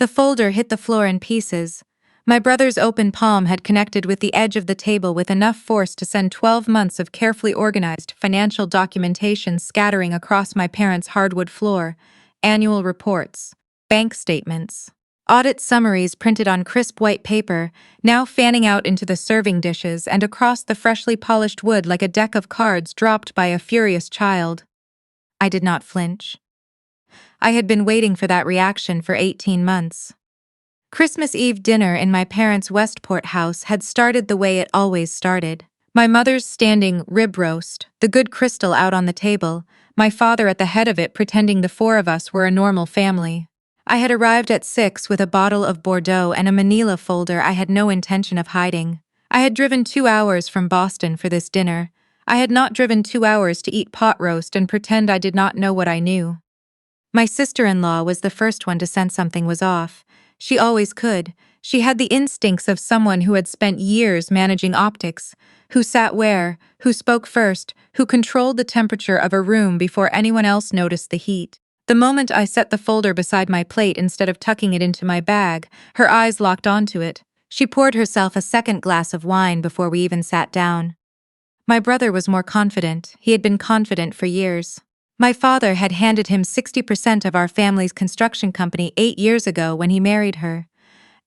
The folder hit the floor in pieces. My brother's open palm had connected with the edge of the table with enough force to send 12 months of carefully organized financial documentation scattering across my parents' hardwood floor. Annual reports, bank statements, audit summaries printed on crisp white paper, now fanning out into the serving dishes and across the freshly polished wood like a deck of cards dropped by a furious child. I did not flinch. I had been waiting for that reaction for 18 months. Christmas Eve dinner in my parents' Westport house had started the way it always started. My mother's standing rib roast, the good crystal out on the table, my father at the head of it pretending the four of us were a normal family. I had arrived at 6 with a bottle of Bordeaux and a manila folder I had no intention of hiding. I had driven 2 hours from Boston for this dinner. I had not driven 2 hours to eat pot roast and pretend I did not know what I knew. My sister-in-law was the first one to sense something was off. She always could. She had the instincts of someone who had spent years managing optics, who sat where, who spoke first, who controlled the temperature of a room before anyone else noticed the heat. The moment I set the folder beside my plate instead of tucking it into my bag, her eyes locked onto it. She poured herself a second glass of wine before we even sat down. My brother was more confident. He had been confident for years. My father had handed him 60% of our family's construction company 8 years ago when he married her.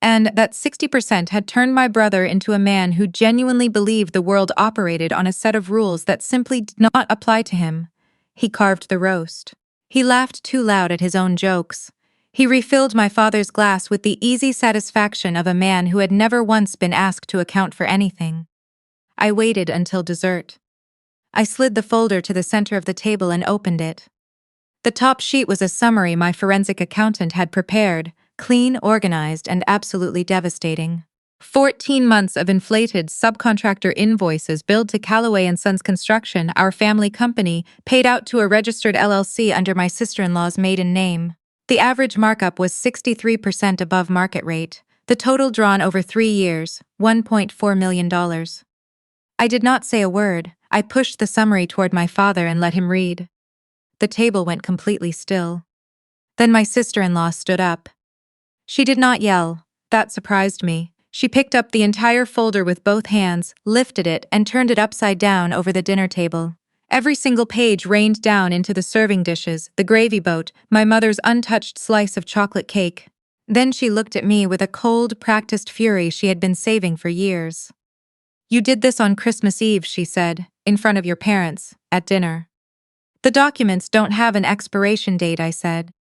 And that 60% had turned my brother into a man who genuinely believed the world operated on a set of rules that simply did not apply to him. He carved the roast. He laughed too loud at his own jokes. He refilled my father's glass with the easy satisfaction of a man who had never once been asked to account for anything. I waited until dessert. I slid the folder to the center of the table and opened it. The top sheet was a summary my forensic accountant had prepared, clean, organized, and absolutely devastating. 14 months of inflated subcontractor invoices billed to Callaway & Sons Construction, our family company, paid out to a registered LLC under my sister-in-law's maiden name. The average markup was 63% above market rate. The total drawn over 3 years, $1.4 million. I did not say a word. I pushed the summary toward my father and let him read. The table went completely still. Then my sister-in-law stood up. She did not yell. That surprised me. She picked up the entire folder with both hands, lifted it, and turned it upside down over the dinner table. Every single page rained down into the serving dishes, the gravy boat, my mother's untouched slice of chocolate cake. Then she looked at me with a cold, practiced fury she had been saving for years. "You did this on Christmas Eve," she said, "in front of your parents, at dinner." "The documents don't have an expiration date," I said.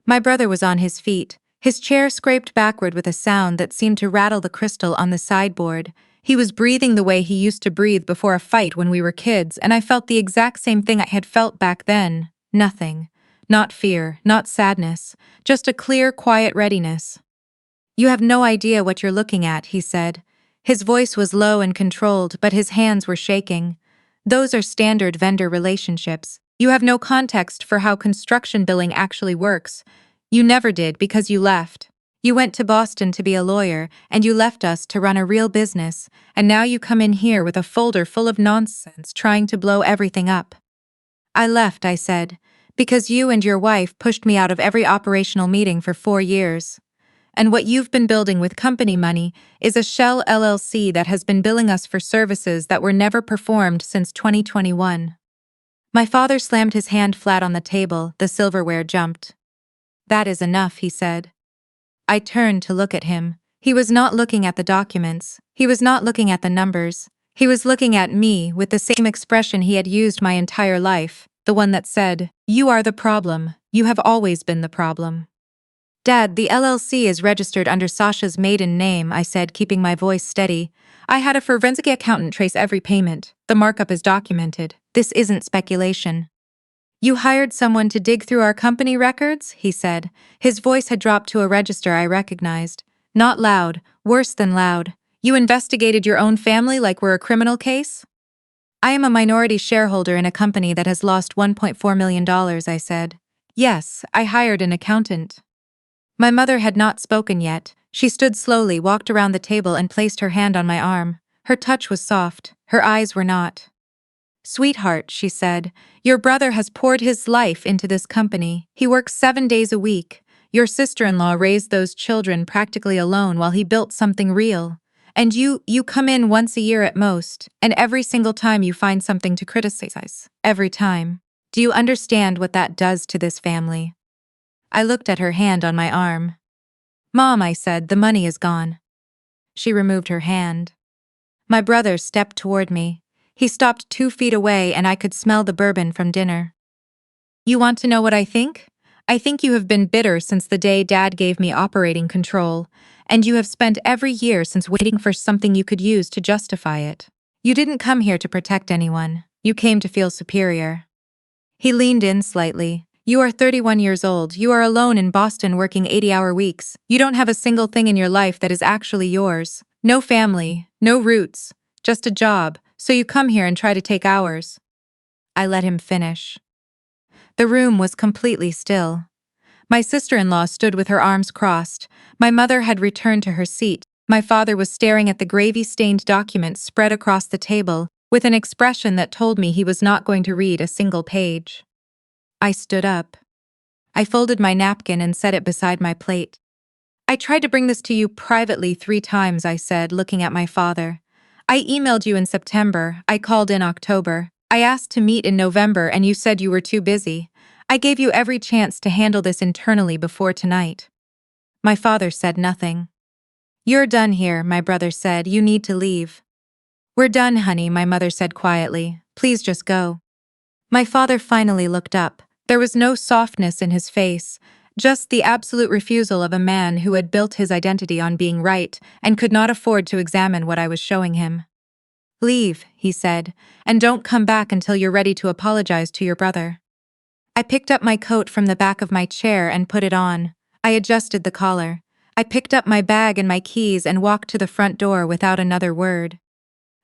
My brother was on his feet. His chair scraped backward with a sound that seemed to rattle the crystal on the sideboard. He was breathing the way he used to breathe before a fight when we were kids, and I felt the exact same thing I had felt back then. Nothing. Not fear, not sadness, just a clear, quiet readiness. "You have no idea what you're looking at," he said. His voice was low and controlled, but his hands were shaking. "Those are standard vendor relationships. You have no context for how construction billing actually works. You never did because you left. You went to Boston to be a lawyer, and you left us to run a real business, and now you come in here with a folder full of nonsense trying to blow everything up." "I left," I said, "because you and your wife pushed me out of every operational meeting for 4 years. And what you've been building with company money is a shell LLC that has been billing us for services that were never performed since 2021. My father slammed his hand flat on the table, the silverware jumped. "That is enough," he said. I turned to look at him. He was not looking at the documents. He was not looking at the numbers. He was looking at me with the same expression he had used my entire life, the one that said, "You are the problem. You have always been the problem." "Dad, the LLC is registered under Sasha's maiden name," I said, keeping my voice steady. "I had a forensic accountant trace every payment. The markup is documented. This isn't speculation." "You hired someone to dig through our company records?" he said. His voice had dropped to a register I recognized. Not loud, worse than loud. "You investigated your own family like we're a criminal case?" "I am a minority shareholder in a company that has lost $1.4 million, I said. "Yes, I hired an accountant." My mother had not spoken yet. She stood slowly, walked around the table and placed her hand on my arm. Her touch was soft. Her eyes were not. "Sweetheart," she said, "your brother has poured his life into this company. He works 7 days a week. Your sister-in-law raised those children practically alone while he built something real. And you come in once a year at most, and every single time you find something to criticize. Every time. Do you understand what that does to this family?" I looked at her hand on my arm. "Mom," I said, "the money is gone." She removed her hand. My brother stepped toward me. He stopped 2 feet away and I could smell the bourbon from dinner. "You want to know what I think? I think you have been bitter since the day Dad gave me operating control, and you have spent every year since waiting for something you could use to justify it. You didn't come here to protect anyone. You came to feel superior." He leaned in slightly. "You are 31 years old. You are alone in Boston working 80-hour weeks. You don't have a single thing in your life that is actually yours. No family, no roots, just a job, so you come here and try to take ours." I let him finish. The room was completely still. My sister-in-law stood with her arms crossed. My mother had returned to her seat. My father was staring at the gravy-stained documents spread across the table, with an expression that told me he was not going to read a single page. I stood up. I folded my napkin and set it beside my plate. "I tried to bring this to you privately 3 times," I said, looking at my father. "I emailed you in September. I called in October. I asked to meet in November and you said you were too busy. I gave you every chance to handle this internally before tonight." My father said nothing. "You're done here," my brother said. "You need to leave." "We're done, honey," my mother said quietly. "Please just go." My father finally looked up. There was no softness in his face, just the absolute refusal of a man who had built his identity on being right and could not afford to examine what I was showing him. "Leave," he said, "and don't come back until you're ready to apologize to your brother." I picked up my coat from the back of my chair and put it on. I adjusted the collar. I picked up my bag and my keys and walked to the front door without another word.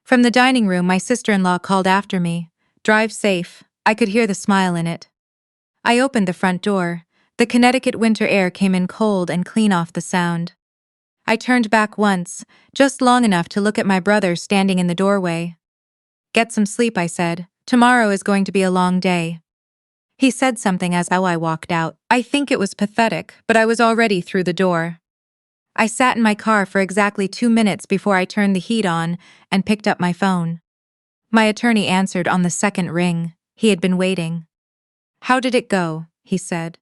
From the dining room, my sister-in-law called after me, "Drive safe." I could hear the smile in it. I opened the front door. The Connecticut winter air came in cold and clean off the sound. I turned back once, just long enough to look at my brother standing in the doorway. "Get some sleep," I said. "Tomorrow is going to be a long day." He said something as I walked out. I think it was pathetic, but I was already through the door. I sat in my car for exactly 2 minutes before I turned the heat on and picked up my phone. My attorney answered on the second ring. He had been waiting. "How did it go?" he said.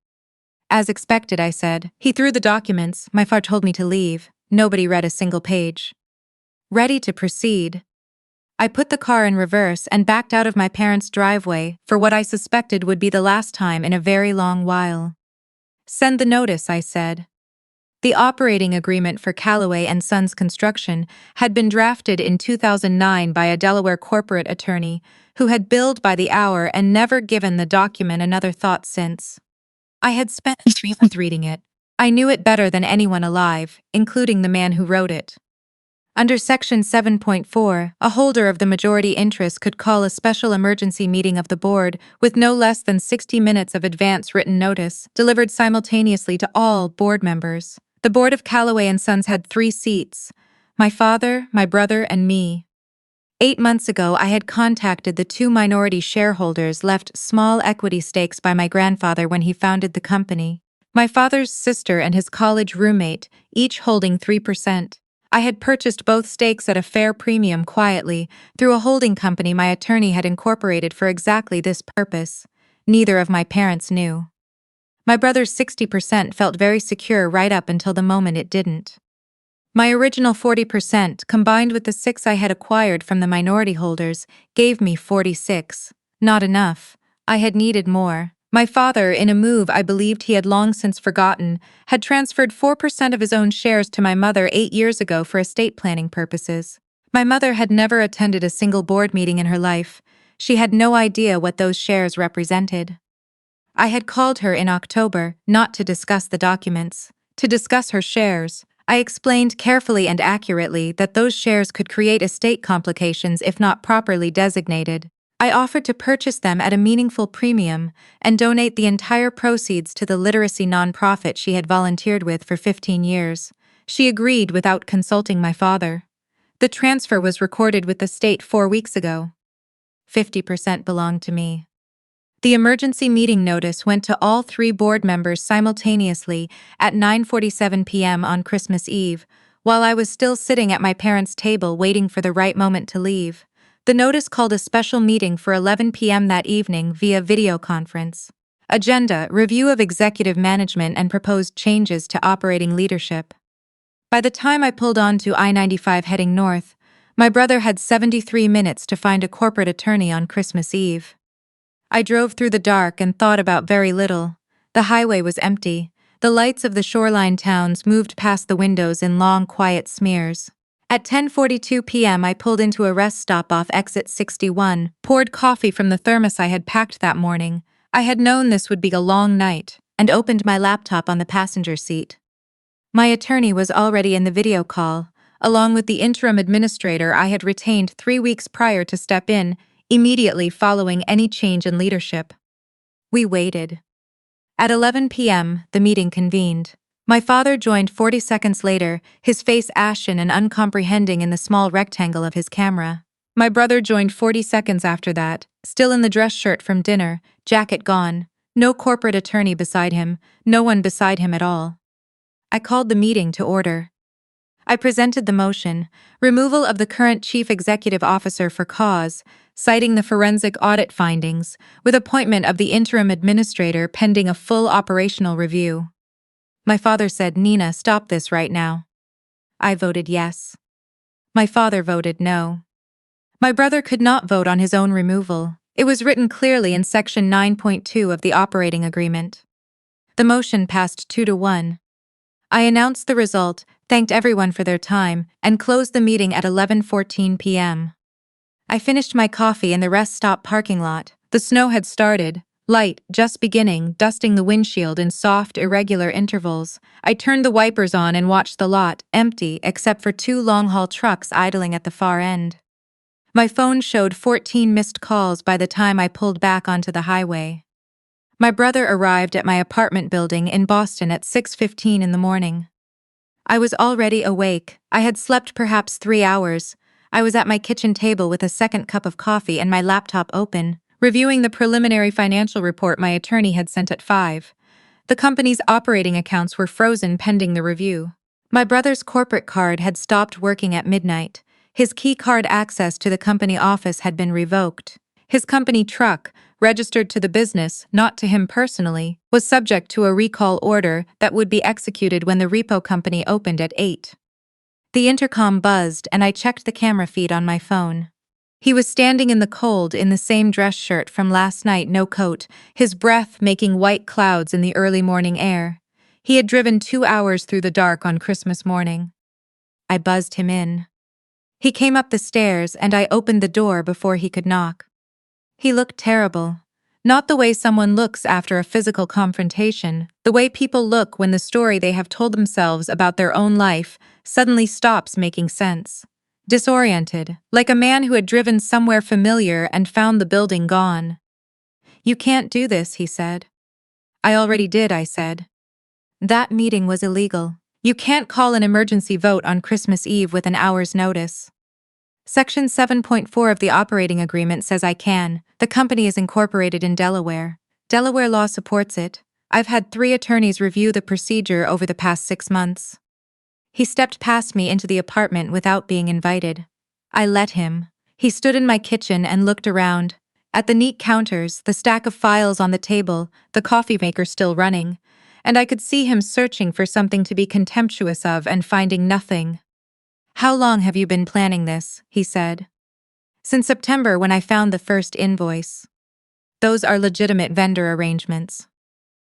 "As expected," I said. "He threw the documents. My father told me to leave. Nobody read a single page." Ready to proceed. I put the car in reverse and backed out of my parents' driveway for what I suspected would be the last time in a very long while. "Send the notice," I said. The operating agreement for Callaway and Sons Construction had been drafted in 2009 by a Delaware corporate attorney who had billed by the hour and never given the document another thought since. I had spent 3 months reading it. I knew it better than anyone alive, including the man who wrote it. Under Section 7.4, a holder of the majority interest could call a special emergency meeting of the board with no less than 60 minutes of advance written notice, delivered simultaneously to all board members. The board of Callaway and Sons had 3 seats: my father, my brother, and me. 8 months ago, I had contacted the 2 minority shareholders left small equity stakes by my grandfather when he founded the company. My father's sister and his college roommate, each holding 3%. I had purchased both stakes at a fair premium quietly, through a holding company my attorney had incorporated for exactly this purpose. Neither of my parents knew. My brother's 60% felt very secure right up until the moment it didn't. My original 40%, combined with the 6 I had acquired from the minority holders, gave me 46. Not enough. I had needed more. My father, in a move I believed he had long since forgotten, had transferred 4% of his own shares to my mother 8 years ago for estate planning purposes. My mother had never attended a single board meeting in her life. She had no idea what those shares represented. I had called her in October, not to discuss the documents, to discuss her shares. I explained carefully and accurately that those shares could create estate complications if not properly designated. I offered to purchase them at a meaningful premium and donate the entire proceeds to the literacy nonprofit she had volunteered with for 15 years. She agreed without consulting my father. The transfer was recorded with the state 4 weeks ago. 50% belonged to me. The emergency meeting notice went to all 3 board members simultaneously at 9:47 p.m. on Christmas Eve, while I was still sitting at my parents' table waiting for the right moment to leave. The notice called a special meeting for 11 p.m. that evening via video conference. Agenda: review of executive management and proposed changes to operating leadership. By the time I pulled onto I-95 heading north, my brother had 73 minutes to find a corporate attorney on Christmas Eve. I drove through the dark and thought about very little. The highway was empty. The lights of the shoreline towns moved past the windows in long, quiet smears. At 10:42 p.m. I pulled into a rest stop off exit 61, poured coffee from the thermos I had packed that morning. I had known this would be a long night, and opened my laptop on the passenger seat. My attorney was already in the video call, along with the interim administrator I had retained 3 weeks prior to step in, immediately following any change in leadership. We waited. At 11 p.m., the meeting convened. My father joined 40 seconds later, his face ashen and uncomprehending in the small rectangle of his camera. My brother joined 40 seconds after that, still in the dress shirt from dinner, jacket gone, no corporate attorney beside him, no one beside him at all. I called the meeting to order. I presented the motion, removal of the current chief executive officer for cause, citing the forensic audit findings, with appointment of the interim administrator pending a full operational review. My father said, "Nina, stop this right now." I voted yes. My father voted no. My brother could not vote on his own removal. It was written clearly in Section 9.2 of the operating agreement. The motion passed 2-1. I announced the result, thanked everyone for their time, and closed the meeting at 11:14 p.m. I finished my coffee in the rest stop parking lot. The snow had started, light, just beginning, dusting the windshield in soft, irregular intervals. I turned the wipers on and watched the lot, empty except for 2 long-haul trucks idling at the far end. My phone showed 14 missed calls by the time I pulled back onto the highway. My brother arrived at my apartment building in Boston at 6:15 in the morning. I was already awake. I had slept perhaps 3 hours. I was at my kitchen table with a second cup of coffee and my laptop open, reviewing the preliminary financial report my attorney had sent at 5. The company's operating accounts were frozen pending the review. My brother's corporate card had stopped working at midnight. His key card access to the company office had been revoked. His company truck, registered to the business, not to him personally, was subject to a recall order that would be executed when the repo company opened at 8. The intercom buzzed and I checked the camera feed on my phone. He was standing in the cold in the same dress shirt from last night, no coat, his breath making white clouds in the early morning air. He had driven 2 hours through the dark on Christmas morning. I buzzed him in. He came up the stairs and I opened the door before he could knock. He looked terrible. Not the way someone looks after a physical confrontation, the way people look when the story they have told themselves about their own life suddenly stops making sense. Disoriented, like a man who had driven somewhere familiar and found the building gone. "You can't do this," he said. "I already did," I said. "That meeting was illegal. You can't call an emergency vote on Christmas Eve with an hour's notice." Section 7.4 of the operating agreement says I can. The company is incorporated in Delaware. Delaware law supports it. I've had 3 attorneys review the procedure over the past 6 months. He stepped past me into the apartment without being invited. I let him. He stood in my kitchen and looked around. At the neat counters, the stack of files on the table, the coffee maker still running, and I could see him searching for something to be contemptuous of and finding nothing. "How long have you been planning this?" he said. "Since September, when I found the first invoice." "Those are legitimate vendor arrangements."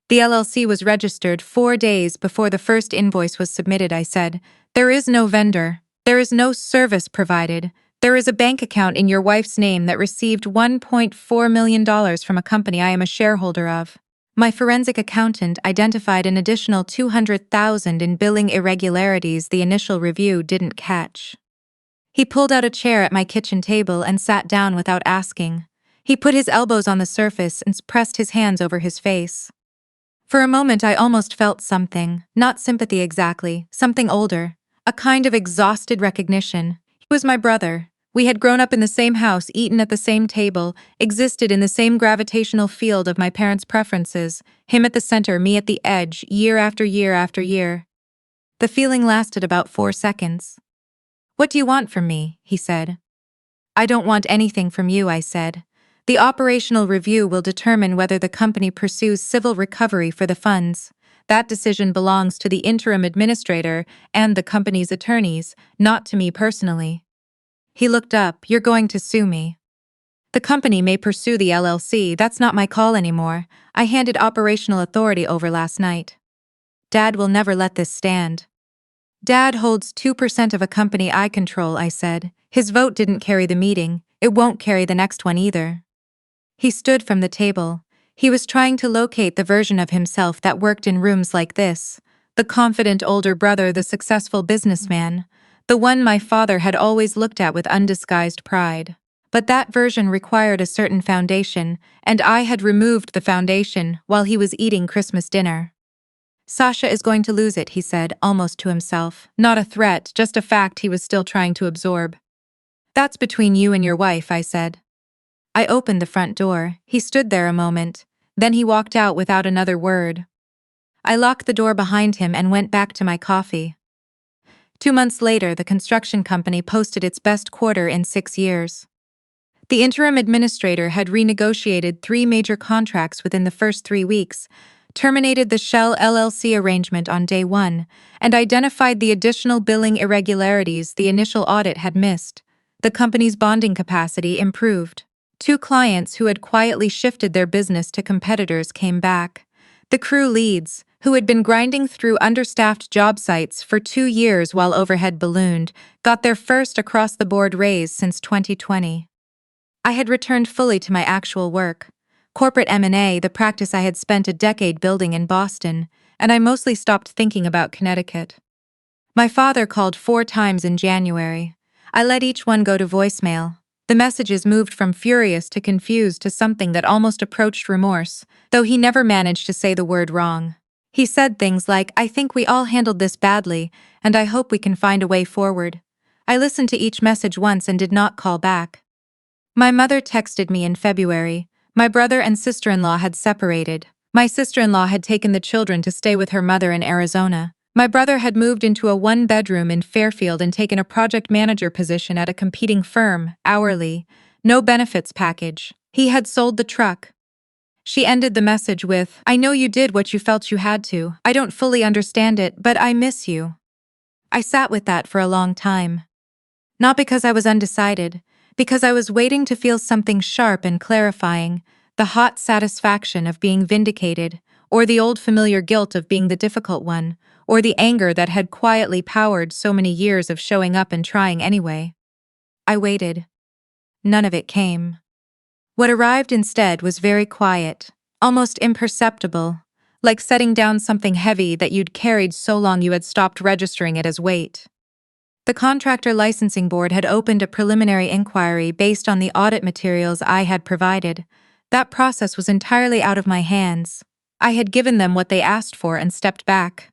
"The LLC was registered 4 days before the first invoice was submitted," I said. "There is no vendor. There is no service provided. There is a bank account in your wife's name that received $1.4 million from a company I am a shareholder of. My forensic accountant identified an additional $200,000 in billing irregularities the initial review didn't catch." He pulled out a chair at my kitchen table and sat down without asking. He put his elbows on the surface and pressed his hands over his face. For a moment I almost felt something, not sympathy exactly, something older, a kind of exhausted recognition. He was my brother. We had grown up in the same house, eaten at the same table, existed in the same gravitational field of my parents' preferences, him at the center, me at the edge, year after year after year. The feeling lasted about 4 seconds. "What do you want from me?" he said. "I don't want anything from you," I said. "The operational review will determine whether the company pursues civil recovery for the funds. That decision belongs to the interim administrator and the company's attorneys, not to me personally." He looked up. "You're going to sue me." "The company may pursue the LLC, that's not my call anymore. I handed operational authority over last night." "Dad will never let this stand." "Dad holds 2% of a company I control," I said. "His vote didn't carry the meeting, it won't carry the next one either." He stood from the table. He was trying to locate the version of himself that worked in rooms like this. The confident older brother, the successful businessman. The one my father had always looked at with undisguised pride. But that version required a certain foundation, and I had removed the foundation while he was eating Christmas dinner. "Sasha is going to lose it," he said, almost to himself. Not a threat, just a fact he was still trying to absorb. "That's between you and your wife," I said. I opened the front door. He stood there a moment. Then he walked out without another word. I locked the door behind him and went back to my coffee. 2 months later, the construction company posted its best quarter in 6 years. The interim administrator had renegotiated 3 major contracts within the first 3 weeks, terminated the Shell LLC arrangement on day 1, and identified the additional billing irregularities the initial audit had missed. The company's bonding capacity improved. 2 clients who had quietly shifted their business to competitors came back. The crew leads, who had been grinding through understaffed job sites for 2 years while overhead ballooned, got their first across-the-board raise since 2020. I had returned fully to my actual work. Corporate M&A, the practice I had spent a decade building in Boston, and I mostly stopped thinking about Connecticut. My father called 4 times in January. I let each one go to voicemail. The messages moved from furious to confused to something that almost approached remorse, though he never managed to say the word wrong. He said things like, "I think we all handled this badly, and I hope we can find a way forward." I listened to each message once and did not call back. My mother texted me in February. My brother and sister-in-law had separated. My sister-in-law had taken the children to stay with her mother in Arizona. My brother had moved into a 1-bedroom in Fairfield and taken a project manager position at a competing firm, hourly. No benefits package. He had sold the truck. She ended the message with, "I know you did what you felt you had to. I don't fully understand it, but I miss you." I sat with that for a long time. Not because I was undecided, because I was waiting to feel something sharp and clarifying, the hot satisfaction of being vindicated, or the old familiar guilt of being the difficult one, or the anger that had quietly powered so many years of showing up and trying anyway. I waited. None of it came. What arrived instead was very quiet, almost imperceptible, like setting down something heavy that you'd carried so long you had stopped registering it as weight. The Contractor Licensing Board had opened a preliminary inquiry based on the audit materials I had provided. That process was entirely out of my hands. I had given them what they asked for and stepped back.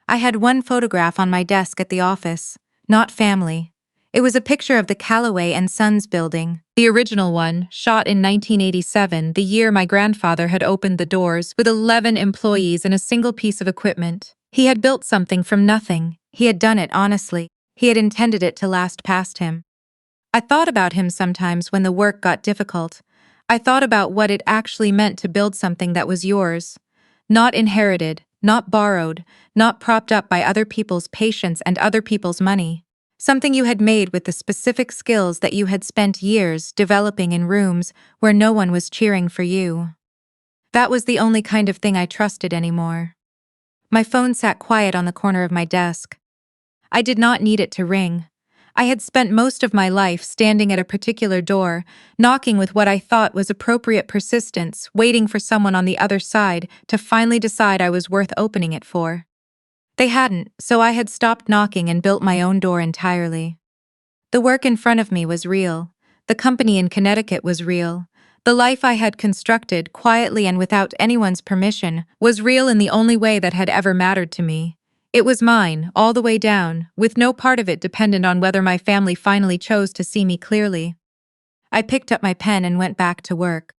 I had one photograph on my desk at the office, not family. It was a picture of the Callaway and Sons building, the original one, shot in 1987, the year my grandfather had opened the doors, with 11 employees and a single piece of equipment. He had built something from nothing. He had done it honestly. He had intended it to last past him. I thought about him sometimes when the work got difficult. I thought about what it actually meant to build something that was yours. Not inherited, not borrowed, not propped up by other people's patience and other people's money. Something you had made with the specific skills that you had spent years developing in rooms where no one was cheering for you. That was the only kind of thing I trusted anymore. My phone sat quiet on the corner of my desk. I did not need it to ring. I had spent most of my life standing at a particular door, knocking with what I thought was appropriate persistence, waiting for someone on the other side to finally decide I was worth opening it for. They hadn't, so I had stopped knocking and built my own door entirely. The work in front of me was real. The company in Connecticut was real. The life I had constructed, quietly and without anyone's permission, was real in the only way that had ever mattered to me. It was mine, all the way down, with no part of it dependent on whether my family finally chose to see me clearly. I picked up my pen and went back to work.